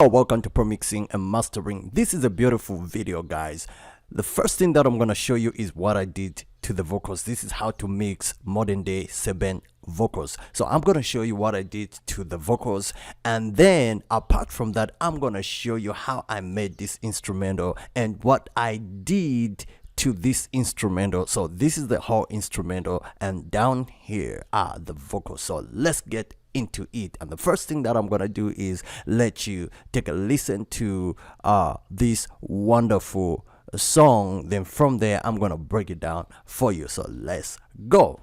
Welcome to Pro Mixing and Mastering. This is a beautiful video, guys. The first thing that I'm going to show you is what I did to the vocals. This is how to mix modern day Seben vocals. So I'm going to show you what I did to the vocals, and then apart from that, I'm going to show you how I made this instrumental and what I did to this instrumental. So this is the whole instrumental, and down here are the vocals. So let's get into it. And the first thing that I'm gonna do is let you take a listen to this wonderful song. Then from there I'm gonna break it down for you. So let's go.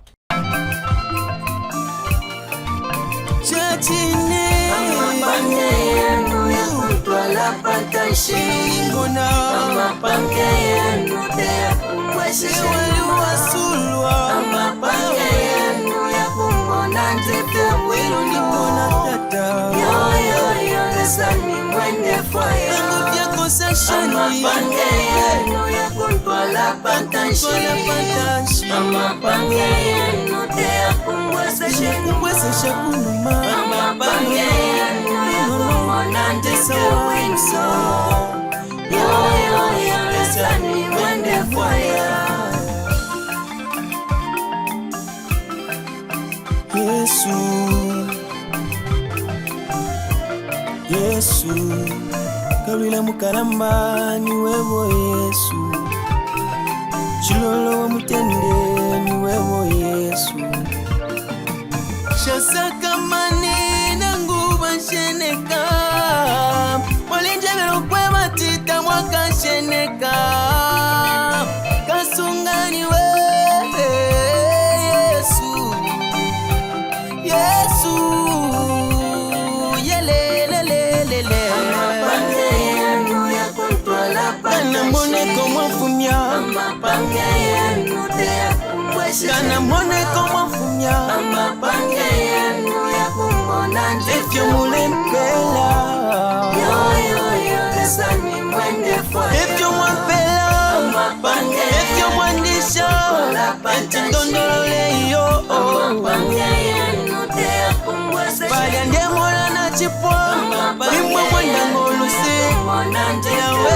Yesu, kabila mukaramba ni wewe Yesu, chilolo wa mutende ni wewe Yesu, shasaka mani na nguba sheneka, walinje vero kwe matita mwaka sheneka, kasunga ni wewe Yesu, Yesu. Kana mone como funya if you mulempela if you want bella if you want disha ndondole yo bali ande mona na chipwa bimwe mwenda ngolusi yawe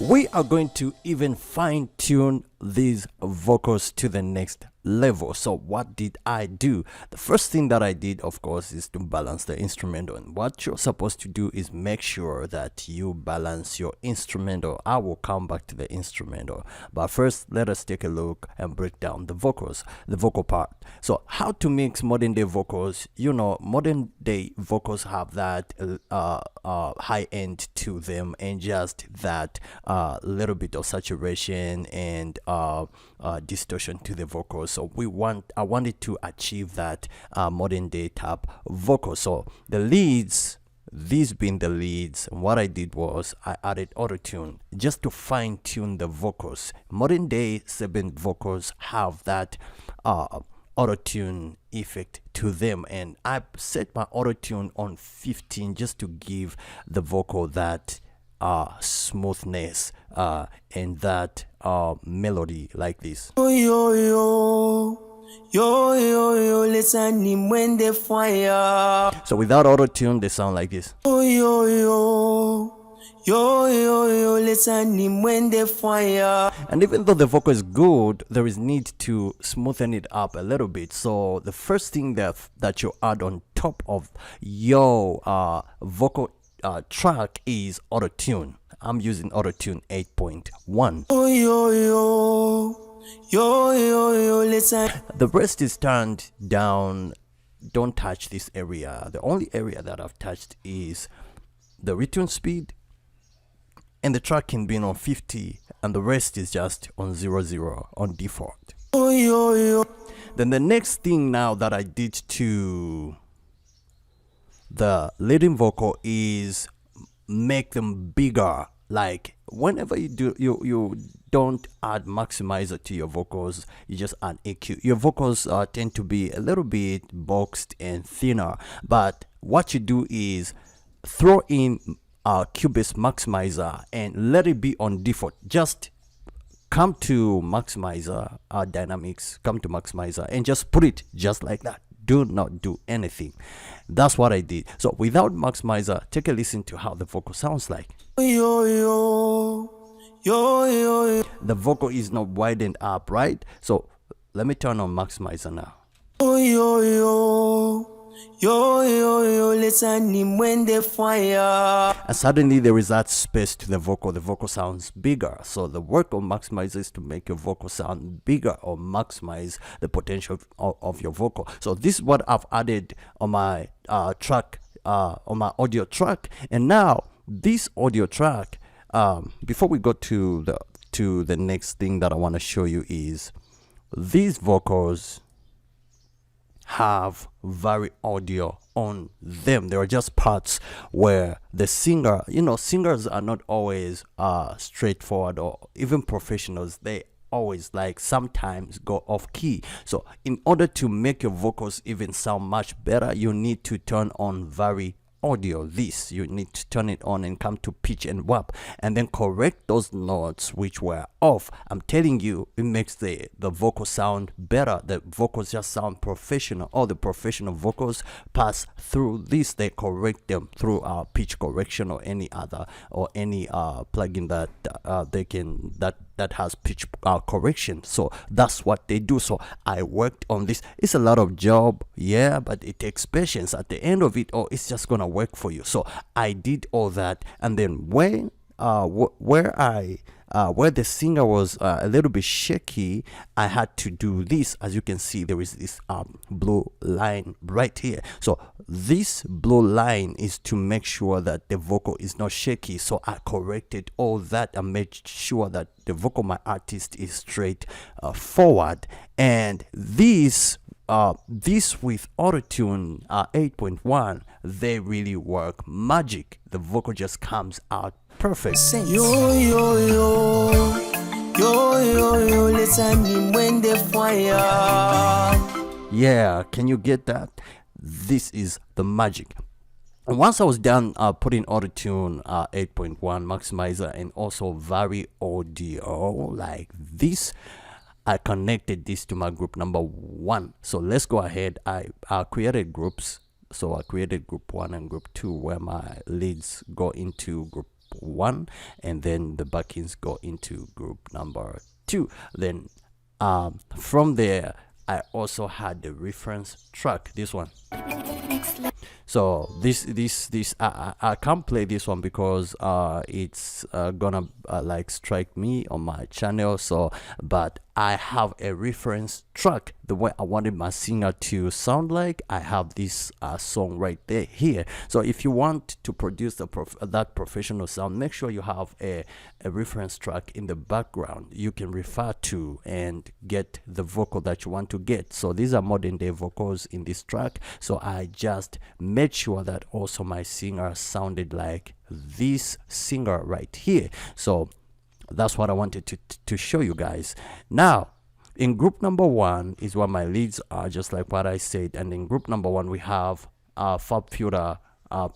we are going to even fine-tune these vocals to the next level. So what did I do? The first thing that I did, of course, is to balance the instrumental. And what you're supposed to do is make sure that you balance your instrumental. I will come back to the instrumental, but first let us take a look and break down the vocals, the vocal part. So how to mix modern day vocals? You know, modern day vocals have that high end to them, and just that little bit of saturation and distortion to the vocals. So I wanted to achieve that modern day type vocal. So the leads, these being the leads, what I did was I added Autotune just to fine-tune the vocals. Modern day Seben vocals have that Autotune effect to them, and I set my Autotune on 15 just to give the vocal that smoothness and that melody like this. Yo yo yo yo yo, listen him when they fire. So without Autotune they sound like this. Yo yo yo yo yo yo, listen him when they fire. And even though the vocal is good, there is need to smoothen it up a little bit. So the first thing that you add on top of your vocal track is Autotune. I'm using Autotune 8.1. Yo yo yo yo yo yo, listen. The rest is turned down. Don't touch this area. The only area that I've touched is the retune speed, and the track can be on 50, and the rest is just on 00 on default. Yo yo yo. Then the next thing now that I did to the leading vocal is make them bigger. Like whenever you do, you don't add maximizer to your vocals, you just add EQ. Your vocals tend to be a little bit boxed and thinner, but what you do is throw in Cubase maximizer and let it be on default. Just come to maximizer, dynamics, come to maximizer and just put it just like that. Do not do anything. That's what I did. So without maximizer, take a listen to how the vocal sounds like. Yo, yo, yo, yo, yo. The vocal is not widened up, right? So let me turn on maximizer now. Yo, yo, yo. Yo, yo, yo, listen him when they fire. And suddenly there is that space to the vocal sounds bigger. So the work of maximizer is to make your vocal sound bigger or maximize the potential of your vocal. So this is what I've added on my track, on my audio track. And now this audio track, before we go to the next thing that I want to show you, is these vocals have vari audio on them. There are just parts where the singer, singers are not always straightforward, or even professionals, they always sometimes go off key. So in order to make your vocals even sound much better, you need to turn on vari audio. You need to turn it on and come to pitch and warp and then correct those notes which were off. I'm telling you, it makes the vocal sound better. The vocals just sound professional. All the professional vocals pass through this. They correct them through pitch correction or any other plugin that has pitch correction. So that's what they do. So I worked on this. It's a lot of job, yeah, but it takes patience. At the end of it, it's just gonna work for you. So I did all that, and then when where the singer was a little bit shaky, I had to do this. As you can see, there is this blue line right here. So this blue line is to make sure that the vocal is not shaky. So I corrected all that and made sure that the vocal my artist is straight forward. And this with Autotune 8.1, they really work magic. The vocal just comes out perfect. Yo, yo, yo, yo, yo, yo, listen him when they fire. Yeah, can you get that? This is the magic. And once I was done putting Autotune 8.1 maximizer and also vari audio like this, I connected this to my group number 1. So let's go ahead. I created groups. So I created group 1 and group 2, where my leads go into group 1 and then the backings go into group number 2. Then from there, I also had the reference track, this one. So this I can't play this one because it's gonna strike me on my channel. So but I have a reference track, the way I wanted my singer to sound like. I have this song right there here. So if you want to produce that professional sound, make sure you have a reference track in the background you can refer to and get the vocal that you want to get. So these are modern day vocals in this track. So I just made sure that also my singer sounded like this singer right here. So that's what I wanted to show you guys. Now in group number 1 is where my leads are, just like what I said. And in group number 1 we have Fab Filter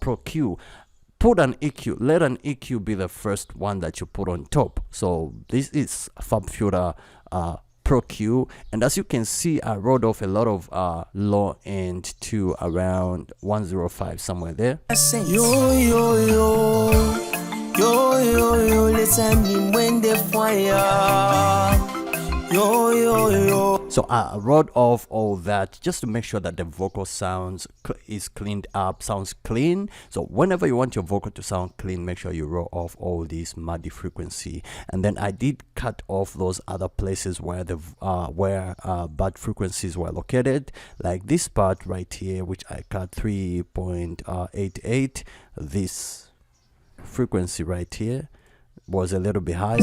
Pro Q. Put an EQ, let an EQ be the first one that you put on top. So this is Fab Filter Pro Q, and as you can see, I wrote off a lot of low end to around 105, somewhere there. Yo, yo, yo, yo, yo, yo, listen him when they fire. Yo, yo, yo. So I wrote off all that just to make sure that the vocal sounds is cleaned up, sounds clean. So whenever you want your vocal to sound clean, make sure you roll off all this muddy frequency. And then I did cut off those other places where the bad frequencies were located, like this part right here, which I cut 3.88. This frequency right here was a little bit higher.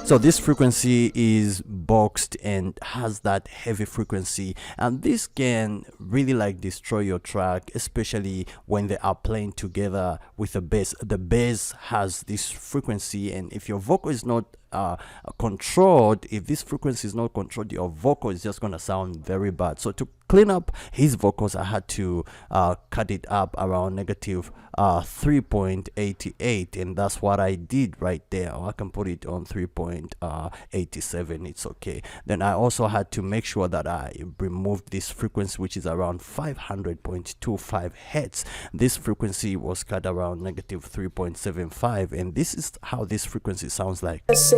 So this frequency is boxed and has that heavy frequency, and this can really destroy your track, especially when they are playing together with the bass. The bass has this frequency, and if your vocal is not controlled, if this frequency is not controlled, your vocal is just gonna sound very bad. So to clean up his vocals, I had to cut it up around negative 3.88, and that's what I did right there. Or I can put it on 3.87, it's okay. Then I also had to make sure that I removed this frequency, which is around 500.25 hertz. This frequency was cut around negative 3.75, and this is how this frequency sounds like. It's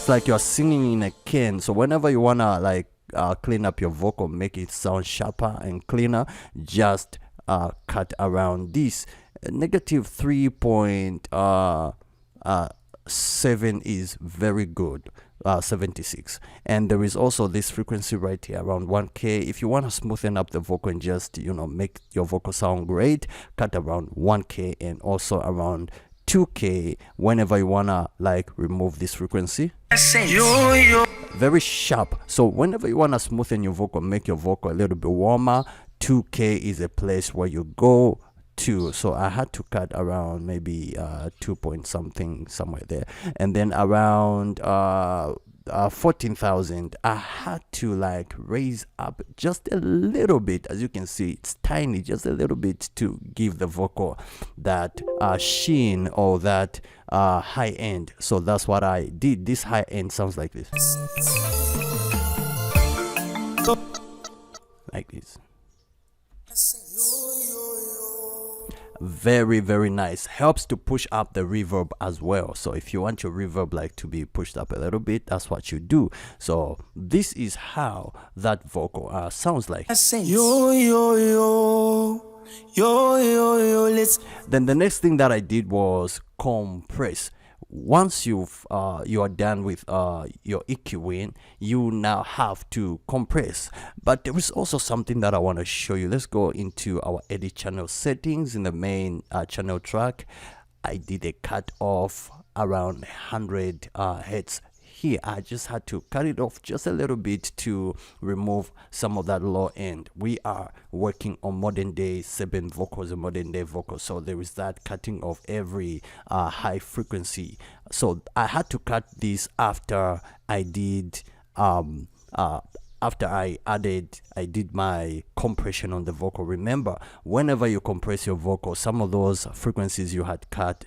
like you're singing in a can. So whenever you wanna like clean up your vocal, make it sound sharper and cleaner, just cut around this. Negative 3.7 is very good. 76, and there is also this frequency right here around 1k. If you want to smoothen up the vocal and just, you know, make your vocal sound great, cut around 1k and also around 2k whenever you wanna like remove this frequency. Very sharp. So whenever you wanna smoothen your vocal, make your vocal a little bit warmer, 2k is a place where you go to. So I had to cut around maybe 2 point something, somewhere there, and then around 14,000 I had to like raise up just a little bit. As you can see, it's tiny, just a little bit, to give the vocal that sheen or that high end. So that's what I did. This high end sounds like this, like this. Very, very nice. Helps to push up the reverb as well. So if you want your reverb like to be pushed up a little bit, that's what you do. So this is how that vocal sounds like. Then the next thing that I did was compress. Once you are done with your EQing, you now have to compress. But there is also something that I want to show you. Let's go into our edit channel settings. In the main channel track, I did a cut off around 100 hertz. Here I just had to cut it off just a little bit to remove some of that low end. We are working on modern day Seben vocals and modern day vocals, so there is that cutting of every high frequency. So I had to cut this after I did after I did my compression on the vocal. Remember, whenever you compress your vocal, some of those frequencies you had cut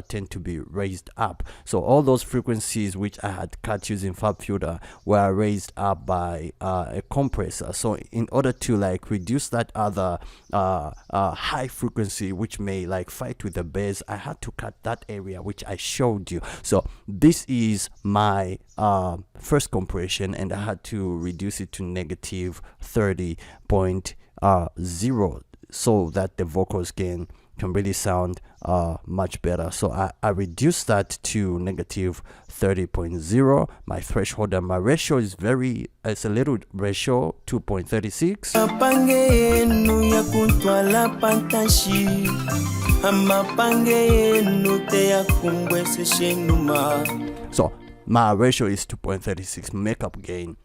tend to be raised up. So all those frequencies which I had cut using FabFilter were raised up by a compressor. So in order to like reduce that other high frequency which may like fight with the bass, I had to cut that area which I showed you. So this is my first compression, and I had to reduce it to negative 30.0 so that the vocals can really sound much better. So I reduced that to negative 30.0. My threshold and my ratio is it's a little ratio, 2.36. So my ratio is 2.36. Makeup gain,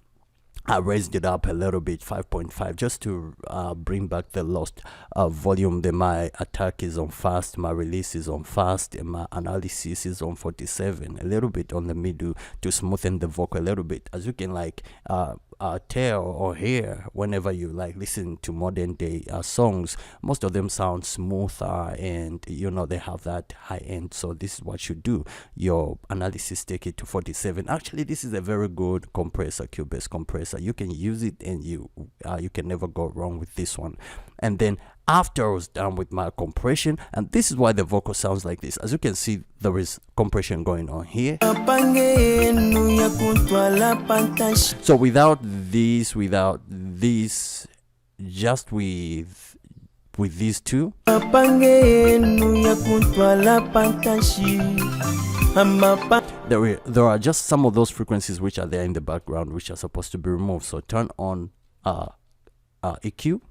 I raised it up a little bit, 5.5, just to bring back the lost volume. Then my attack is on fast, my release is on fast, and my analysis is on 47, a little bit on the middle to smoothen the vocal a little bit. As you can like tell or hear, whenever you like listen to modern day songs, most of them sound smoother, and you know they have that high end. So this is what you do. Your analysis, take it to 47. Actually, this is a very good compressor, Cubase compressor. You can use it, and you can never go wrong with this one. And then after I was done with my compression, and this is why the vocal sounds like this. As you can see, there is compression going on here. So without this, just with these two, there are just some of those frequencies which are there in the background which are supposed to be removed. So turn on EQ.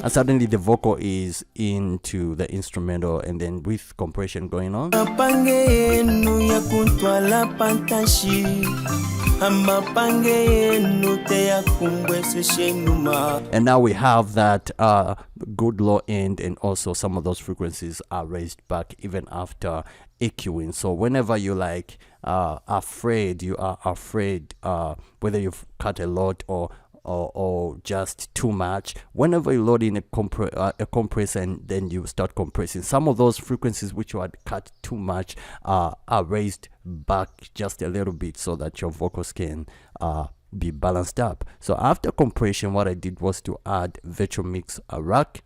And suddenly the vocal is into the instrumental, and then with compression going on. And now we have that good low end, and also some of those frequencies are raised back even after EQing. So whenever you like you are afraid whether you've cut a lot or just too much, whenever you load in a compressor and then you start compressing, some of those frequencies which you had cut too much are raised back just a little bit so that your vocals can be balanced up. So after compression, what I did was to add virtual mix rack,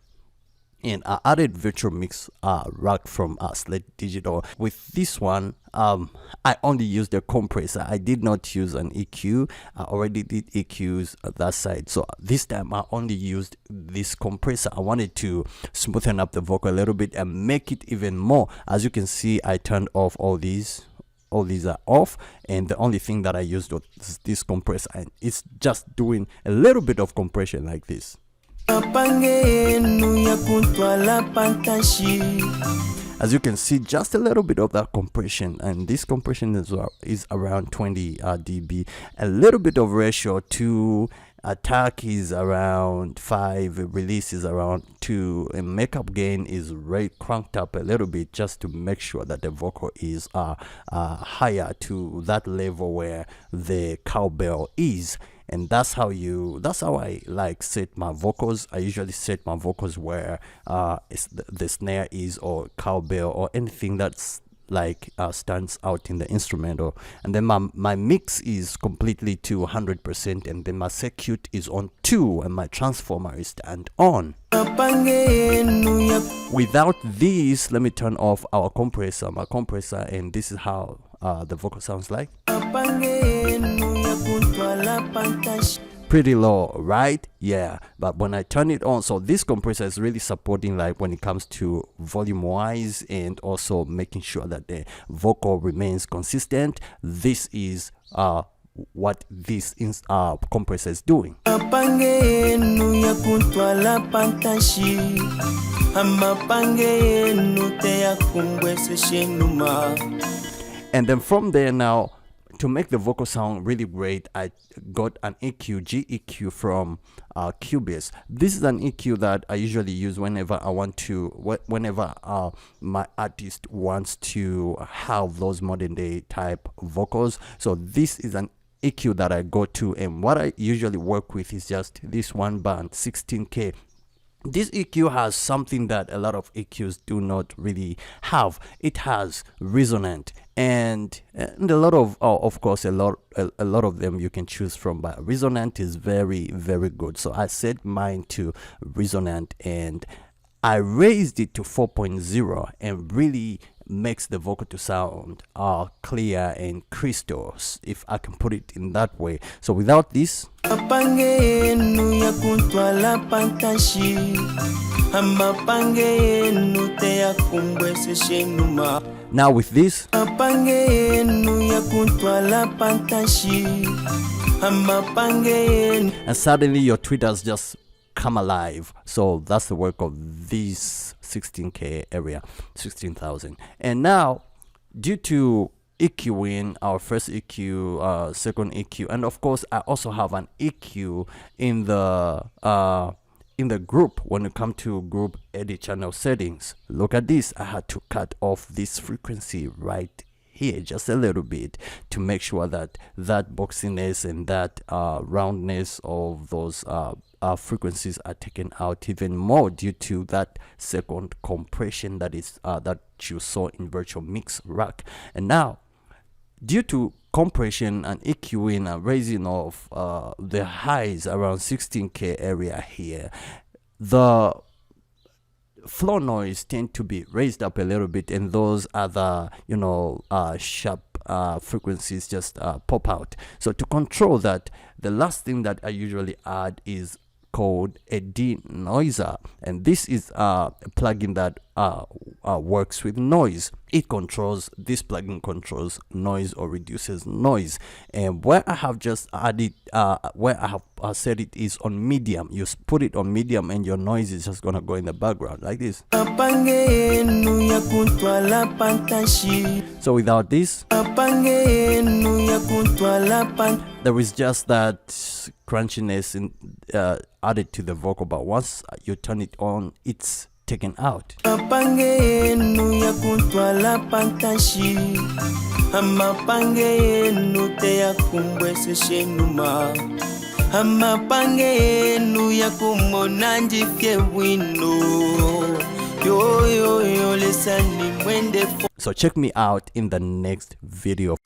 and I added virtual mix rack from Slate Digital. With this one, I only used a compressor. I did not use an EQ. I already did EQs at that side, so this time I only used this compressor. I wanted to smoothen up the vocal a little bit and make it even more. As you can see, I turned off all these are off, and the only thing that I used was this compressor, and it's just doing a little bit of compression like this. As you can see, just a little bit of that compression, and this compression is around 20 dB. A little bit of ratio to attack is around 5, release is around 2, and makeup gain is cranked up a little bit just to make sure that the vocal is higher to that level where the cowbell is. And that's how I like set my vocals. I usually set my vocals where the snare is, or cowbell, or anything that's like stands out in the instrumental. And then my mix is completely to 100%, and then my circuit is on 2, and my transformer is turned on. Without this, let me turn off my compressor, and this is how the vocal sounds like. Pretty low, right? Yeah, but when I turn it on, so this compressor is really supporting, like when it comes to volume wise, and also making sure that the vocal remains consistent. This is what this compressor is doing. And then from there, now to make the vocal sound really great, I got an EQ, G EQ from Cubase. This is an EQ that I usually use whenever my artist wants to have those modern day type vocals. So this is an EQ that I go to, and what I usually work with is just this one band, 16K. This EQ has something that a lot of EQs do not really have. It has resonant, and a lot of course a lot of them you can choose from, but resonant is very, very good. So I set mine to resonant, and I raised it to 4.0, and really makes the vocal to sound clear and crystal, if I can put it in that way. So without this, now with this, and suddenly your tweeters just come alive. So that's the work of this 16K area, 16,000. And now, due to EQing, our first EQ, second EQ, and of course I also have an EQ in the group. When it comes to group edit channel settings, look at this. I had to cut off this frequency right here just a little bit to make sure that that boxiness and that roundness of those frequencies are taken out even more, due to that second compression that is that you saw in virtual mix rack. And now, due to compression and EQing and raising of the highs around 16K area here, the floor noise tend to be raised up a little bit, and those other sharp frequencies just pop out. So to control that, the last thing that I usually add is called a denoiser, and this is a plugin that works with noise. This plugin controls noise or reduces noise. And where I have just added, where I have said it is on medium, you put it on medium and your noise is just gonna go in the background like this. So without this, there is just that crunchiness added to the vocal, but once you turn it on, it's taken out. So check me out in the next video.